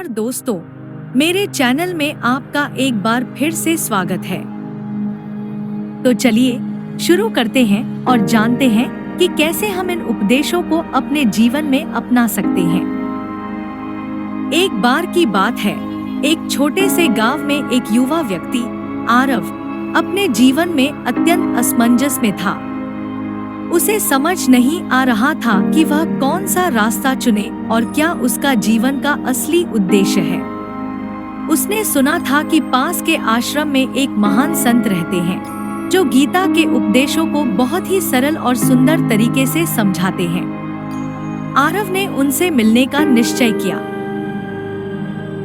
नमस्कार दोस्तों, मेरे चैनल में आपका एक बार फिर से स्वागत है। तो चलिए शुरू करते हैं और जानते हैं कि कैसे हम इन उपदेशों को अपने जीवन में अपना सकते हैं। एक बार की बात है, एक छोटे से गांव में एक युवा व्यक्ति आरव अपने जीवन में अत्यंत असमंजस में था। उसे समझ नहीं आ रहा था कि वह कौन सा रास्ता चुने और क्या उसका जीवन का असली उद्देश्य है। उसने सुना था कि पास के आश्रम में एक महान संत रहते हैं जो गीता के उपदेशों को बहुत ही सरल और सुंदर तरीके से समझाते हैं। आरव ने उनसे मिलने का निश्चय किया।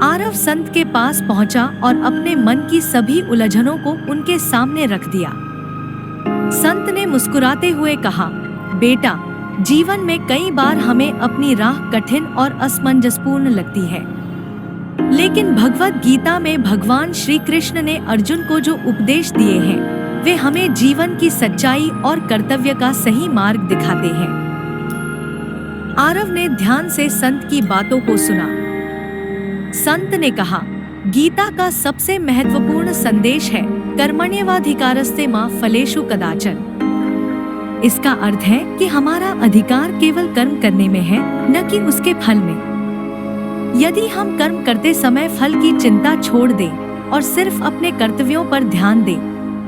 आरव संत के पास पहुंचा और अपने मन की सभी उलझनों को उनके सामने रख दिया। संत ने मुस्कुराते हुए कहा, बेटा, जीवन में कई बार हमें अपनी राह कठिन और असमंजसपूर्ण लगती है, लेकिन भगवद गीता में भगवान श्री कृष्ण ने अर्जुन को जो उपदेश दिए हैं वे हमें जीवन की सच्चाई और कर्तव्य का सही मार्ग दिखाते हैं। आरव ने ध्यान से संत की बातों को सुना। संत ने कहा, गीता का सबसे महत्वपूर्ण संदेश है कर्मण्येवाधिकारस्ते मा फलेषु कदाचन। इसका अर्थ है कि हमारा अधिकार केवल कर्म करने में है, न कि उसके फल में। यदि हम कर्म करते समय फल की चिंता छोड़ दें और सिर्फ अपने कर्तव्यों पर ध्यान दें,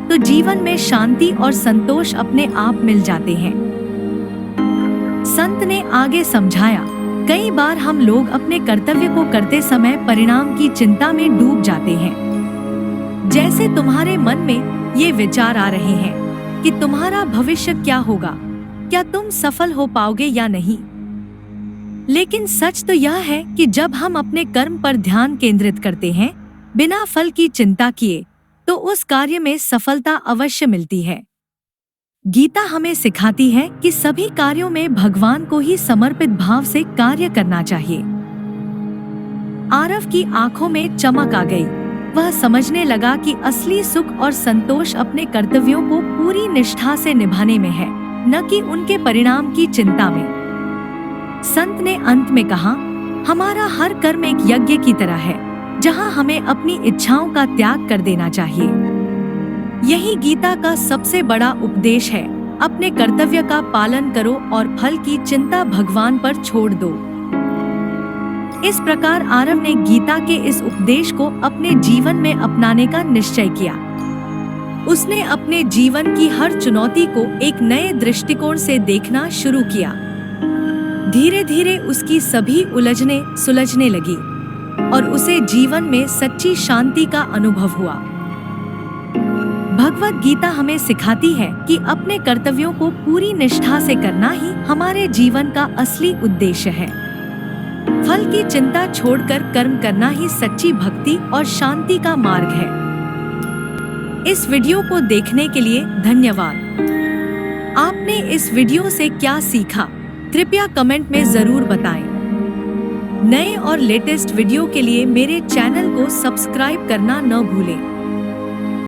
तो जीवन में शांति और संतोष अपने आप मिल जाते हैं। संत ने आगे समझाया, कई बार हम लोग अपने कर्तव्य को करते समय परिणाम की चिंता में डूब जाते हैं। जैसे तुम्हारे मन में ये विचार आ रहे हैं कि तुम्हारा भविष्य क्या होगा, क्या तुम सफल हो पाओगे या नहीं। लेकिन सच तो यह है कि जब हम अपने कर्म पर ध्यान केंद्रित करते हैं बिना फल की चिंता किए, तो उस कार्य में सफलता अवश्य मिलती है। गीता हमें सिखाती है कि सभी कार्यों में भगवान को ही समर्पित भाव से कार्य करना चाहिए। आरव की आंखों में चमक आ गई। वह समझने लगा कि असली सुख और संतोष अपने कर्तव्यों को पूरी निष्ठा से निभाने में है, न कि उनके परिणाम की चिंता में। संत ने अंत में कहा, हमारा हर कर्म एक यज्ञ की तरह है, जहां हमें अपनी इच्छाओं का त्याग कर देना चाहिए। यही गीता का सबसे बड़ा उपदेश है। अपने कर्तव्य का पालन करो और फल की चिंता भगवान पर छोड़ दो। इस प्रकार आरव ने गीता के इस उपदेश को अपने जीवन में अपनाने का निश्चय किया। उसने अपने जीवन की हर चुनौती को एक नए दृष्टिकोण से देखना शुरू किया। धीरे धीरे उसकी सभी उलझनें सुलझने लगी और उसे जीवन में सच्ची शांति का अनुभव हुआ। भगवद गीता हमें सिखाती है कि अपने कर्तव्यों को पूरी निष्ठा से करना ही हमारे जीवन का असली उद्देश्य है। फल की चिंता छोड़कर कर्म करना ही सच्ची भक्ति और शांति का मार्ग है। इस वीडियो को देखने के लिए धन्यवाद। आपने इस वीडियो से क्या सीखा, कृपया कमेंट में जरूर बताएं। नए और लेटेस्ट वीडियो के लिए मेरे चैनल को सब्सक्राइब करना न भूलें।